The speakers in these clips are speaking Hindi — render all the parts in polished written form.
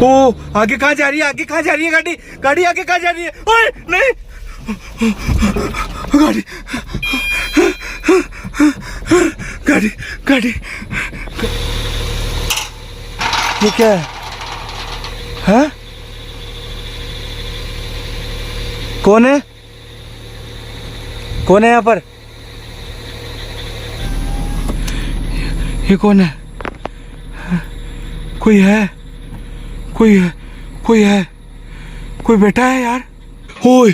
ओ आगे कहाँ जा रही है? आगे कहाँ जा रही है गाड़ी? गाड़ी आगे कहाँ जा रही है? ओए नहीं, गाड़ी गाड़ी गाड़ी, ये क्या है? हाँ? कौन है? कौन है यहाँ पर? ये कौन है? कोई है? कोई है? कोई है? कोई बैठा है यार? ओए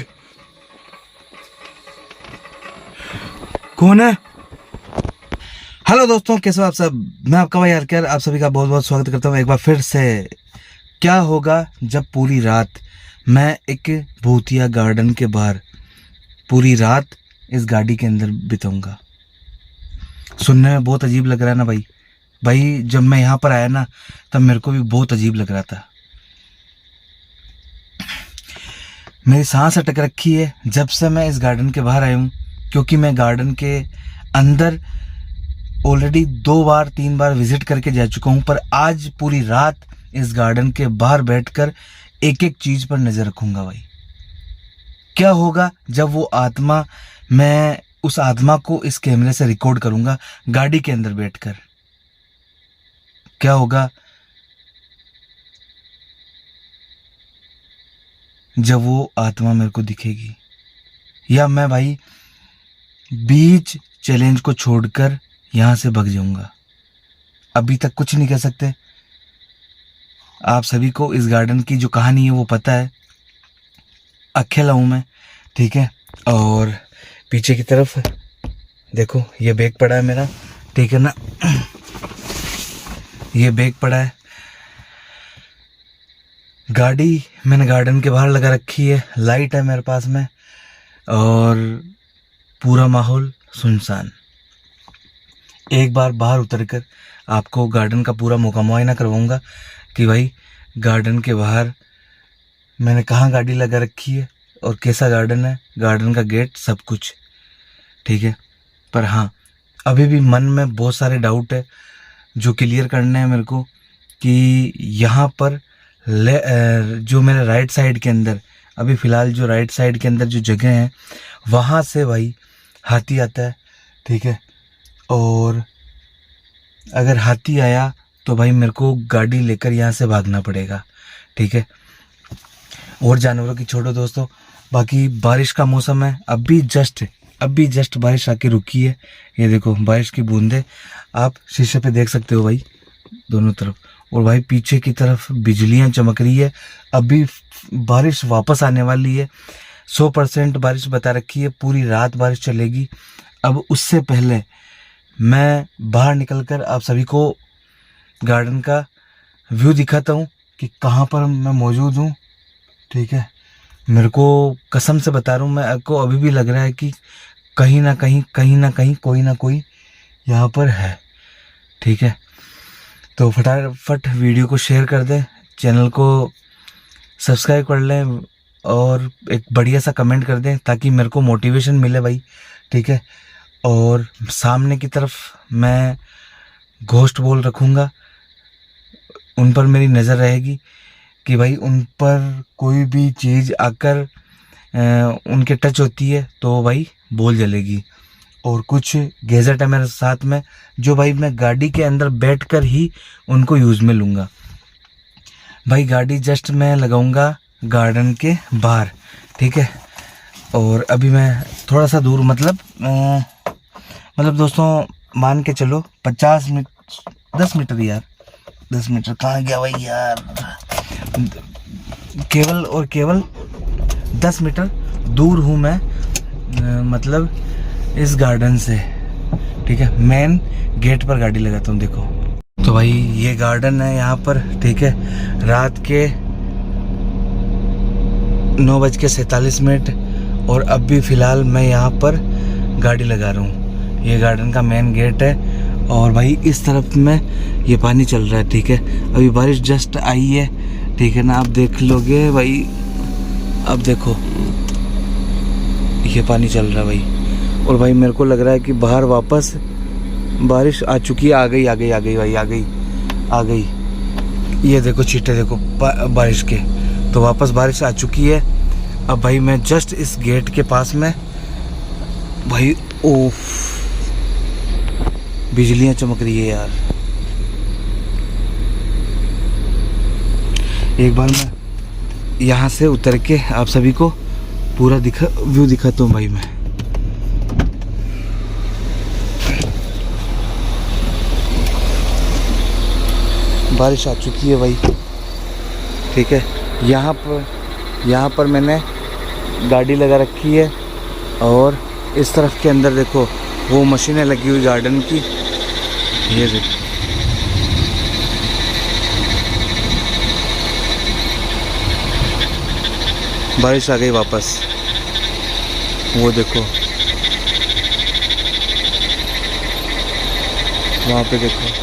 कौन है? हेलो दोस्तों, कैसे हो आप सब? मैं आपका भाई आरके, आप सभी का बहुत बहुत स्वागत करता हूँ एक बार फिर से। क्या होगा जब पूरी रात मैं एक भूतिया गार्डन के बाहर पूरी रात इस गाड़ी के अंदर बिताऊंगा? सुनने में बहुत अजीब लग रहा है ना भाई जब मैं यहाँ पर आया ना तब मेरे को भी बहुत अजीब लग रहा था। मेरी सांस अटक रखी है जब से मैं इस गार्डन के बाहर आया हूँ, क्योंकि मैं गार्डन के अंदर ऑलरेडी 2 बार 3 बार विजिट करके जा चुका हूँ, पर आज पूरी रात इस गार्डन के बाहर बैठकर एक एक चीज पर नजर रखूंगा भाई। क्या होगा जब वो आत्मा, मैं उस आत्मा को इस कैमरे से रिकॉर्ड करूंगा गाड़ी के अंदर बैठकर। क्या होगा जब वो आत्मा मेरे को दिखेगी, या मैं भाई बीच चैलेंज को छोड़कर यहां से भाग जाऊंगा। अभी तक कुछ नहीं कह सकते। आप सभी को इस गार्डन की जो कहानी है वो पता है। अकेला हूं मैं, ठीक है। और पीछे की तरफ देखो, ये बैग पड़ा है मेरा, ठीक है ना, ये बैग पड़ा है। गाड़ी मैंने गार्डन के बाहर लगा रखी है, लाइट है मेरे पास में, और पूरा माहौल सुनसान। एक बार बाहर उतरकर आपको गार्डन का पूरा मुआयना करवाऊंगा कि भाई गार्डन के बाहर मैंने कहाँ गाड़ी लगा रखी है और कैसा गार्डन है, गार्डन का गेट, सब कुछ, ठीक है। पर हाँ, अभी भी मन में बहुत सारे डाउट है जो क्लियर करने हैं मेरे को, कि यहाँ पर जो मेरे राइट साइड के अंदर, अभी फ़िलहाल जो राइट साइड के अंदर जो जगह है वहाँ से भाई हाथी आता है, ठीक है। और अगर हाथी आया तो भाई मेरे को गाड़ी लेकर यहाँ से भागना पड़ेगा, ठीक है। और जानवरों की छोड़ो दोस्तों, बाकी बारिश का मौसम है, अभी जस्ट बारिश आके रुकी है। ये देखो बारिश की बूंदें आप शीशे पे देख सकते हो भाई, दोनों तरफ। और भाई पीछे की तरफ बिजलियां चमक रही है। अभी बारिश वापस आने वाली है, 100% बारिश बता रखी है, पूरी रात बारिश चलेगी। अब उससे पहले मैं बाहर निकलकर आप सभी को गार्डन का व्यू दिखाता हूँ कि कहाँ पर मैं मौजूद हूँ, ठीक है। मेरे को कसम से बता रहा हूँ, मैं को अभी भी लग रहा है कि कहीं ना कहीं कोई ना कोई यहाँ पर है, ठीक है। तो फटाफट वीडियो को शेयर कर दें, चैनल को सब्सक्राइब कर लें और एक बढ़िया सा कमेंट कर दें ताकि मेरे को मोटिवेशन मिले भाई, ठीक है। और सामने की तरफ मैं घोस्ट बॉल रखूँगा, उन पर मेरी नज़र रहेगी कि भाई उन पर कोई भी चीज़ आकर उनके टच होती है तो भाई बॉल जलेगी। और कुछ गैजेट है मेरे साथ में जो भाई मैं गाड़ी के अंदर बैठकर ही उनको यूज़ में लूँगा। भाई गाड़ी जस्ट मैं लगाऊंगा गार्डन के बाहर, ठीक है। और अभी मैं थोड़ा सा दूर, मतलब दोस्तों मान के चलो 50 मीटर 10 मीटर यार, 10 मीटर कहाँ गया भाई यार, केवल और केवल 10 मीटर दूर हूँ मैं, मतलब इस गार्डन से, ठीक है। मेन गेट पर गाड़ी लगाता हूँ, देखो। तो भाई ये गार्डन है यहाँ पर, ठीक है। रात के 9:47 और अब भी फ़िलहाल मैं यहाँ पर गाड़ी लगा रहा हूँ। ये गार्डन का मेन गेट है और भाई इस तरफ में ये पानी चल रहा है, ठीक है। अभी बारिश जस्ट आई है, ठीक है ना, आप देख लोगे भाई। अब देखो ये पानी चल रहा है भाई, और भाई मेरे को लग रहा है कि बाहर वापस बारिश आ चुकी है। आ गई भाई, आ गई। ये देखो छींटे देखो बारिश के। तो वापस बारिश आ चुकी है। अब भाई मैं जस्ट इस गेट के पास में भाई, ओफ, बिजलियां चमक रही है यार। एक बार मैं यहाँ से उतर के आप सभी को पूरा व्यू दिखाता हूँ भाई। मैं बारिश आ चुकी है भाई, ठीक है। यहाँ पर मैंने गाड़ी लगा रखी है और इस तरफ के अंदर देखो वो मशीनें लगी हुई गार्डन की। ये देखो बारिश आ गई वापस। वो देखो वहाँ पे देखो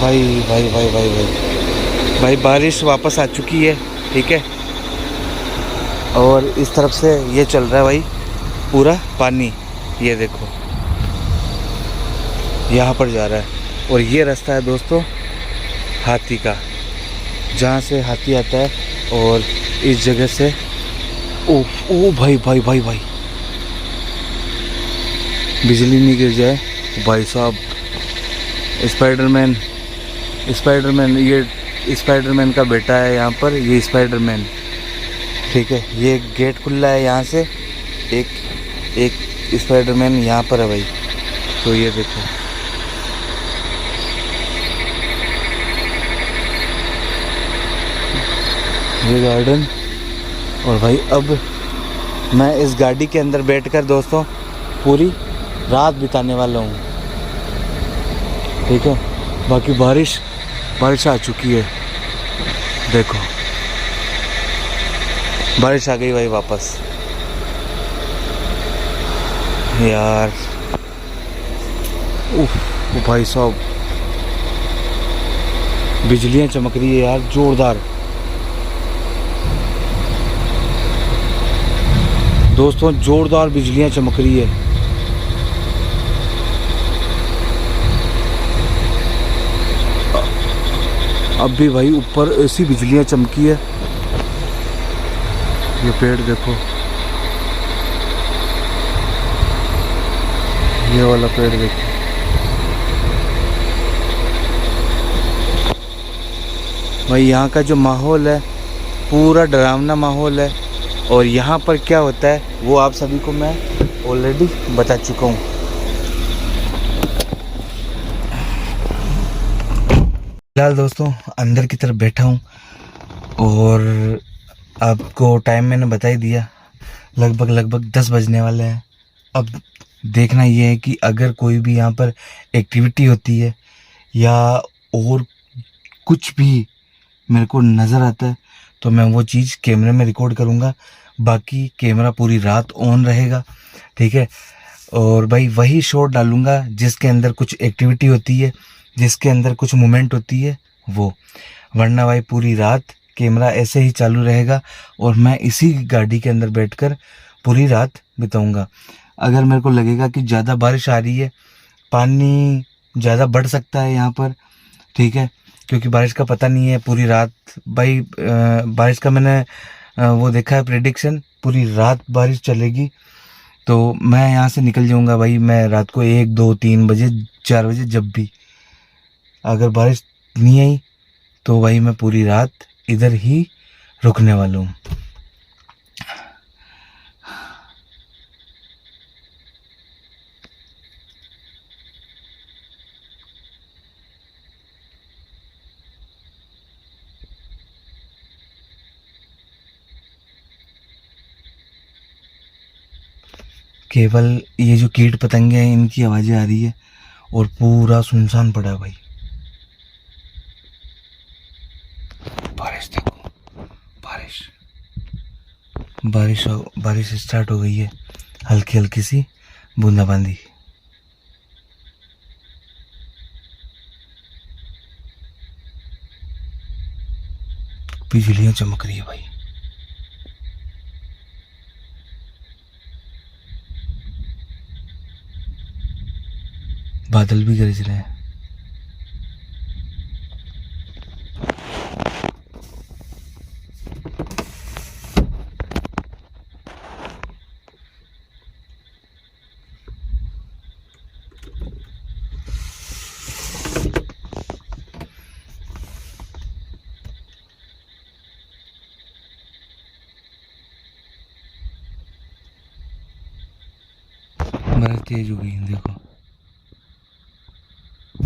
भाई भाई भाई भाई भाई भाई बारिश वापस आ चुकी है, ठीक है। और इस तरफ से ये चल रहा है भाई पूरा पानी। ये देखो यहाँ पर जा रहा है। और ये रास्ता है दोस्तों हाथी का, जहाँ से हाथी आता है। और इस जगह से ओ ओ भाई भाई भाई भाई, बिजली नहीं गिर जाए भाई साहब। स्पाइडरमैन, ये स्पाइडरमैन का बेटा है यहाँ पर, ये स्पाइडरमैन, ठीक है। ये गेट खुला है यहाँ से, एक स्पाइडरमैन यहाँ पर है भाई। तो ये देखो ये गार्डन। और भाई अब मैं इस गाड़ी के अंदर बैठकर दोस्तों पूरी रात बिताने वाला हूँ, ठीक है। बाकी बारिश आ चुकी है, देखो बारिश आ गई भाई वापस यार। उफ भाई साहब, बिजलियां चमक रही है यार जोरदार। दोस्तों जोरदार बिजलियां चमक रही है। अब भी भाई ऊपर ऐसी बिजलियां चमकी है। ये पेड़ देखो, ये वाला पेड़ देखो, भाई यहाँ का जो माहौल है पूरा डरावना माहौल है। और यहाँ पर क्या होता है वो आप सभी को मैं ऑलरेडी बता चुका हूँ। फिलहाल दोस्तों अंदर की तरफ बैठा हूँ और आपको टाइम मैंने बता ही दिया, लगभग 10 बजने वाले हैं। अब देखना ये है कि अगर कोई भी यहाँ पर एक्टिविटी होती है या और कुछ भी मेरे को नज़र आता है तो मैं वो चीज़ कैमरे में रिकॉर्ड करूँगा। बाकी कैमरा पूरी रात ऑन रहेगा, ठीक है। और भाई वही शॉट डालूँगा जिसके अंदर कुछ एक्टिविटी होती है, जिसके अंदर कुछ मूवमेंट होती है वो। वरना भाई पूरी रात कैमरा ऐसे ही चालू रहेगा और मैं इसी गाड़ी के अंदर बैठकर पूरी रात बिताऊंगा। अगर मेरे को लगेगा कि ज़्यादा बारिश आ रही है, पानी ज़्यादा बढ़ सकता है यहाँ पर, ठीक है, क्योंकि बारिश का पता नहीं है पूरी रात। भाई बारिश का मैंने वो देखा है प्रेडिक्शन, पूरी रात बारिश चलेगी। तो मैं यहाँ से निकल जाऊँगा भाई, मैं रात को 1, 2, 3 बजे, 4 बजे, जब भी अगर बारिश नहीं आई तो भाई मैं पूरी रात इधर ही रुकने वाला हूँ। केवल ये जो कीट पतंगे हैं इनकी आवाज़ें आ रही है और पूरा सुनसान पड़ा है भाई। बारिश देखो, बारिश स्टार्ट हो गई है, हल्की हल्की सी बूंदाबांदी। बिजलियां चमक रही है भाई। बादल भी गरज रहे हैं। तेज हो गई है, देखो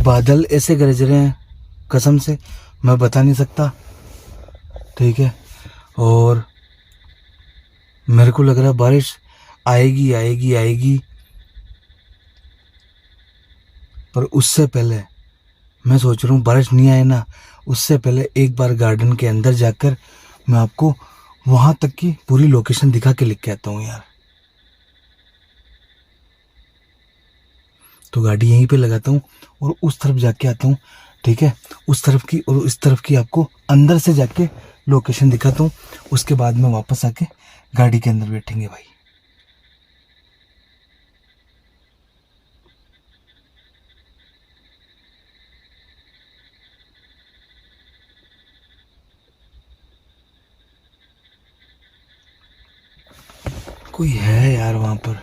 बादल ऐसे गरज रहे हैं, कसम से मैं बता नहीं सकता। ठीक है, और मेरे को लग रहा है बारिश आएगी आएगी आएगी, पर उससे पहले मैं सोच रहा हूँ बारिश नहीं आए ना, उससे पहले एक बार गार्डन के अंदर जाकर मैं आपको वहां तक की पूरी लोकेशन दिखा के लिख के आता हूँ यार। तो गाड़ी यहीं पे लगाता हूँ और उस तरफ जाके आता हूँ। ठीक है, उस तरफ की और इस तरफ की आपको अंदर से जाके लोकेशन दिखाता हूँ, उसके बाद में वापस आके गाड़ी के अंदर बैठेंगे भाई। कोई है यार वहां पर।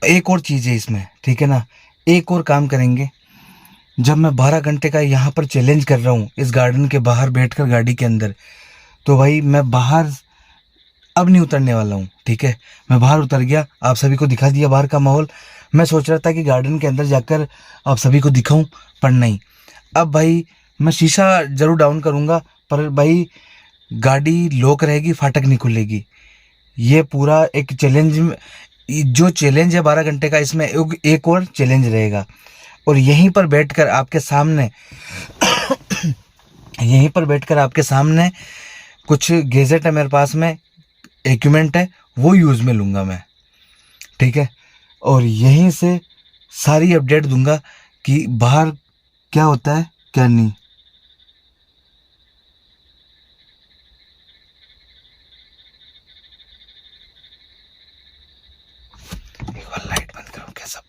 एक और चीज है इसमें, ठीक है ना, एक और काम करेंगे। जब मैं 12 घंटे का यहाँ पर चैलेंज कर रहा हूँ इस गार्डन के बाहर बैठकर गाड़ी के अंदर, तो भाई मैं बाहर अब नहीं उतरने वाला हूँ। ठीक है, मैं बाहर उतर गया, आप सभी को दिखा दिया बाहर का माहौल। मैं सोच रहा था कि गार्डन के अंदर जाकर आप सभी को दिखाऊं, पर नहीं। अब भाई मैं शीशा जरूर डाउन करूंगा, पर भाई गाड़ी लॉक रहेगी, फाटक नहीं खुलेगी। ये पूरा एक चैलेंज, जो चैलेंज है 12 घंटे का, इसमें एक और चैलेंज रहेगा। और यहीं पर बैठकर आपके सामने यहीं पर बैठकर आपके सामने कुछ गैजेट है मेरे पास में, इक्विपमेंट है, वो यूज़ में लूँगा मैं। ठीक है, और यहीं से सारी अपडेट दूंगा कि बाहर क्या होता है क्या नहीं। एक बार लाइट बंद करो क्या सब।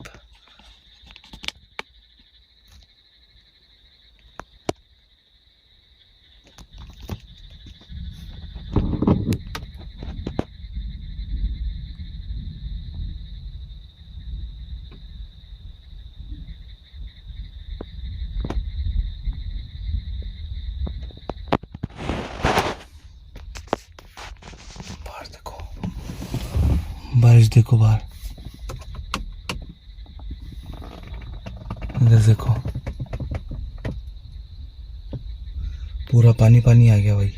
बाहर देखो, बारिश देखो बाहर, इधर देखो, पूरा पानी पानी आ गया भाई।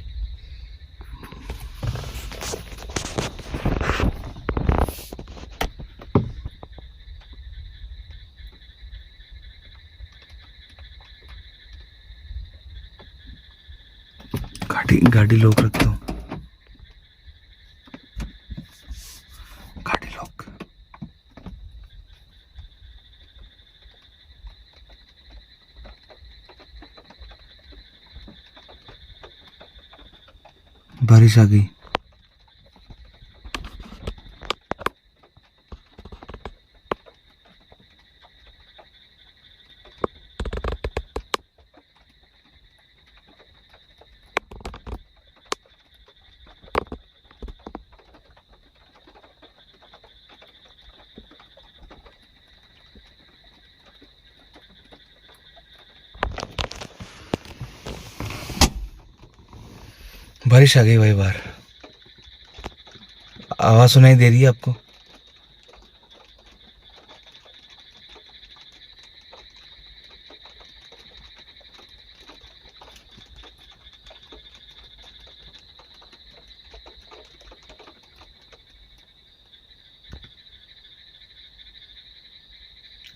गाड़ी लॉक रखता हूँ, गाड़ी लॉक। बारिश आ गई। बारिश आ गई भाई बाहर, आवाज सुनाई दे रही है आपको?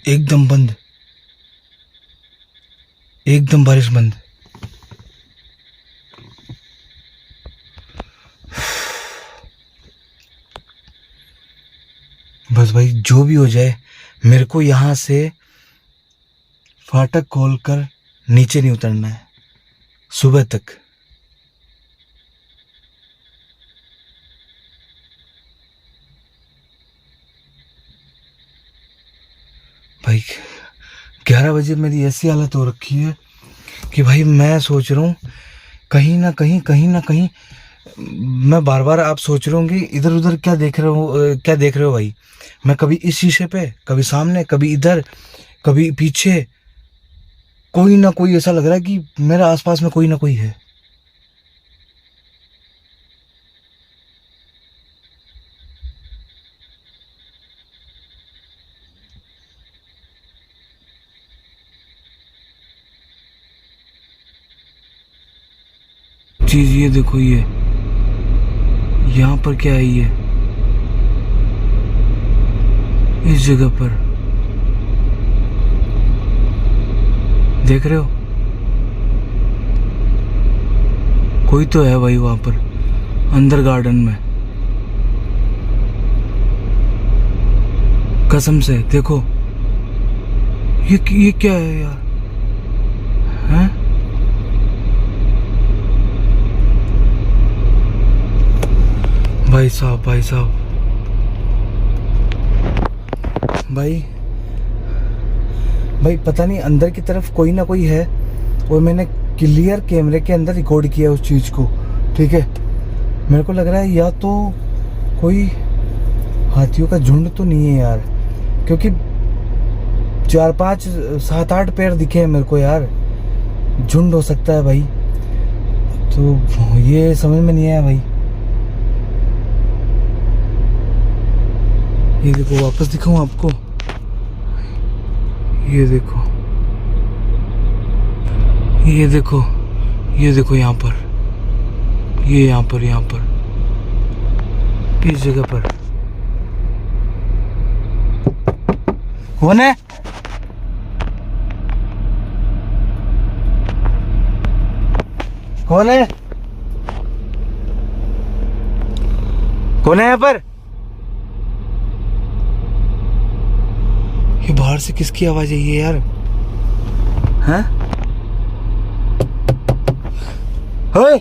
एकदम बंद, एकदम बारिश बंद। बस भाई जो भी हो जाए, मेरे को यहाँ से फाटक खोलकर नीचे नहीं उतरना है सुबह तक। भाई 11 बजे मेरी ऐसी हालत हो रखी है कि भाई मैं सोच रहा हूँ कहीं ना कहीं, कहीं ना कहीं मैं बार बार, आप सोच रहे होंगे इधर उधर क्या देख रहे हो, क्या देख रहे हो भाई। मैं कभी इस शीशे पे, कभी सामने, कभी इधर, कभी पीछे, कोई ना कोई ऐसा लग रहा है कि मेरे आसपास में कोई ना कोई है। चीज ये देखो, ये यहाँ पर क्या है, ये इस जगह पर देख रहे हो, कोई तो है भाई वहां पर अंदर गार्डन में, कसम से। देखो ये क्या है यार, हैं? भाई साहब, भाई साहब, भाई पता नहीं अंदर की तरफ कोई ना कोई है, और मैंने क्लियर कैमरे के अंदर रिकॉर्ड किया उस चीज़ को, ठीक है। मेरे को लग रहा है या तो कोई हाथियों का झुंड तो नहीं है यार, क्योंकि 4 5 7 8 पैर दिखे हैं मेरे को यार, झुंड हो सकता है भाई, तो ये समझ में नहीं आया भाई। ये देखो, वापस दिखाऊं आपको, ये देखो, ये देखो, ये देखो, यहाँ पर, ये यहाँ पर इस जगह पर कौन है? कौन है? कौन है यहाँ पर? ये बाहर से किसकी आवाज है ये यार? हैं? ओए!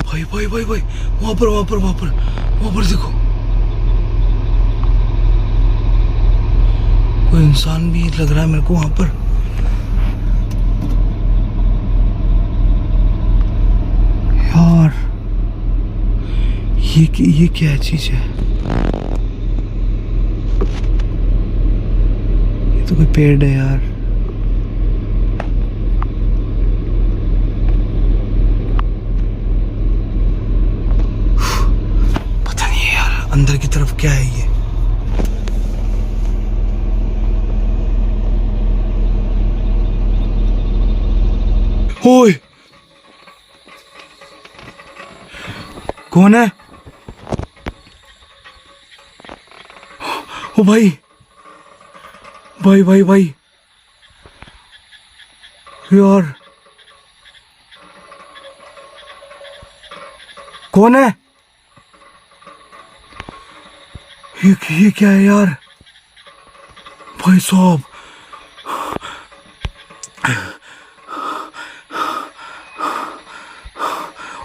भाई वहां पर देखो, कोई इंसान भी लग रहा है मेरे को वहां पर। यार ये क्या चीज है? ये तो कोई पेड़ है यार। पता नहीं है यार अंदर की तरफ क्या है ये। ओए, कौन है? ओ भाई यार, कौन है? ये क्या है यार? भाई साहब,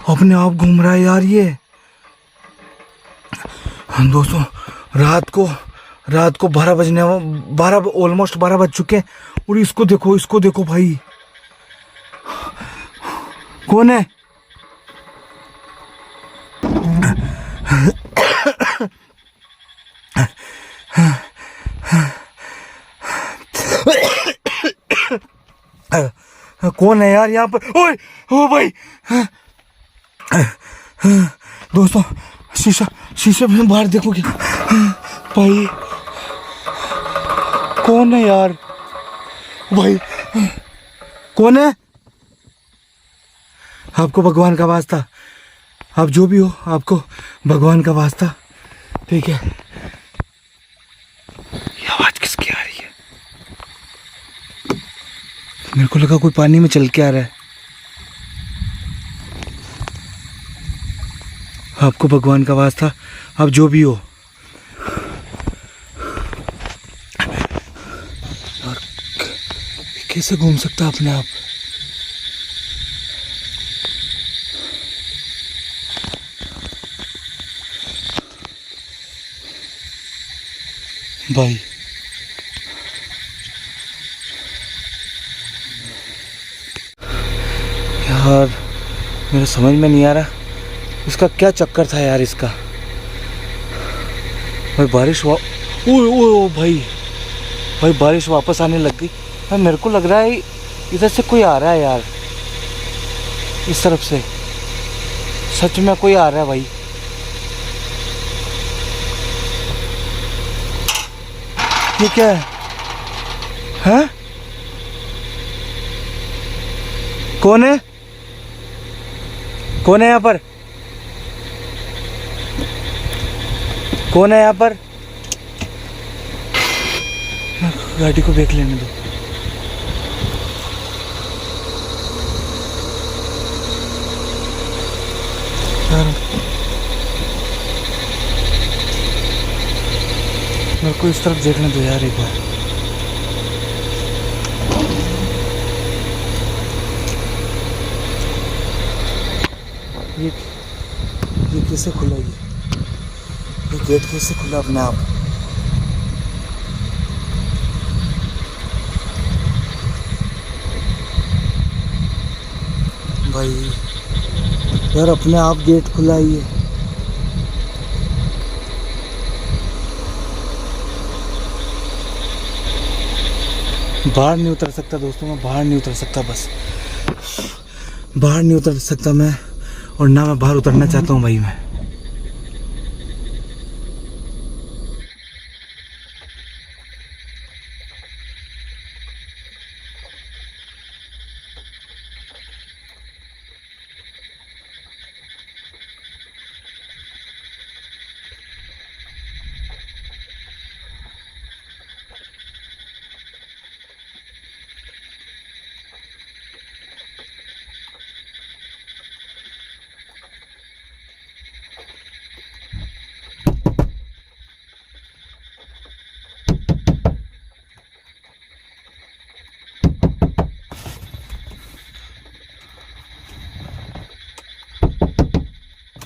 अपने आप घूम रहा है यार ये। दोस्तों, रात को 12 ऑलमोस्ट 12 बज चुके हैं, और इसको देखो भाई, कौन है? कौन है यार यहाँ पर? ओए, ओ भाई, दोस्तों, शीशे में बाहर देखो क्या भाई, कौन है यार? भाई कौन है? आपको भगवान का वास्ता, आप जो भी हो, आपको भगवान का वास्ता, ठीक है। ये आवाज किसकी आ रही है? मेरे को लगा कोई पानी में चल के आ रहा है। आपको भगवान का वास्ता, आप जो भी हो। और कैसे घूम सकता अपने आप? भाई यार, मेरे समझ में नहीं आ रहा इसका क्या चक्कर था यार इसका। भाई बारिश हुआ, ओ भाई भाई बारिश वापस आने लग गई। भाई मेरे को लग रहा है इधर से कोई आ रहा है यार, इस तरफ से सच में कोई आ रहा है भाई। ये क्या है? हैं? कौन है? कौन है यहाँ पर? कौन है यहाँ पर? गाड़ी को देख लेने दो। यार मेरे को इस तरफ देखने दो यार एक बार। ये कैसे खुला? ये गेट कैसे खुला अपने आप? भाई यार अपने आप गेट खुला ही है। बाहर नहीं उतर सकता दोस्तों, मैं बाहर नहीं उतर सकता, बस बाहर नहीं उतर सकता मैं, और ना मैं बाहर उतरना चाहता हूँ भाई मैं।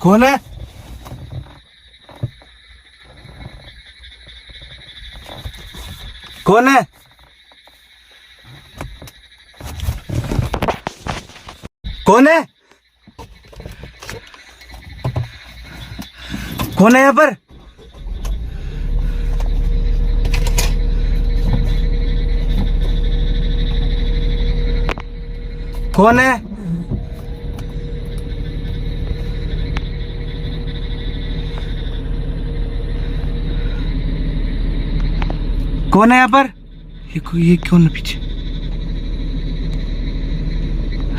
कौन है? कौन है? कौन है? कौन है यहाँ पर? कौन है? कौन है यहाँ पर? ये कौन है पीछे?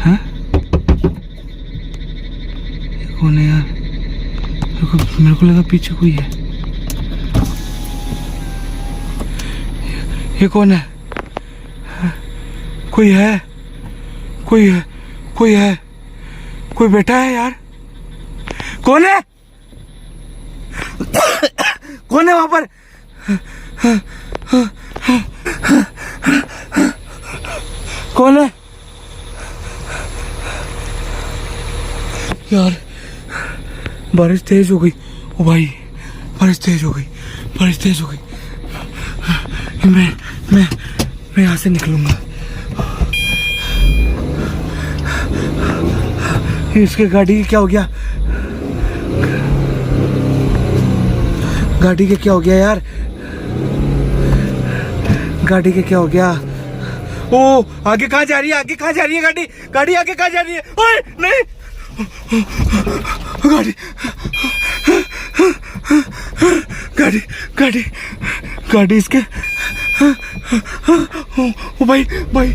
हाँ? ये कौन है यार? मेरे को लगा पीछे कोई है। ये कौन है? हाँ? कोई है? कोई है? कोई है? कोई बैठा है यार? कौन है? कौन है वहां पर? कौन है यार? बारिश तेज हो गई। ओ भाई बारिश तेज हो गई, बारिश तेज हो गई। मैं यहाँ से निकलूंगा। इसके गाड़ी क्या हो गया? गाड़ी के क्या हो गया यार? गाड़ी के क्या हो गया? ओ आगे कहाँ जा रही है? आगे कहाँ जा रही है गाड़ी? गाड़ी आगे कहाँ जा रही है? ओए नहीं, गाड़ी गाड़ी गाड़ी गाड़ी इसके। ओ भाई भाई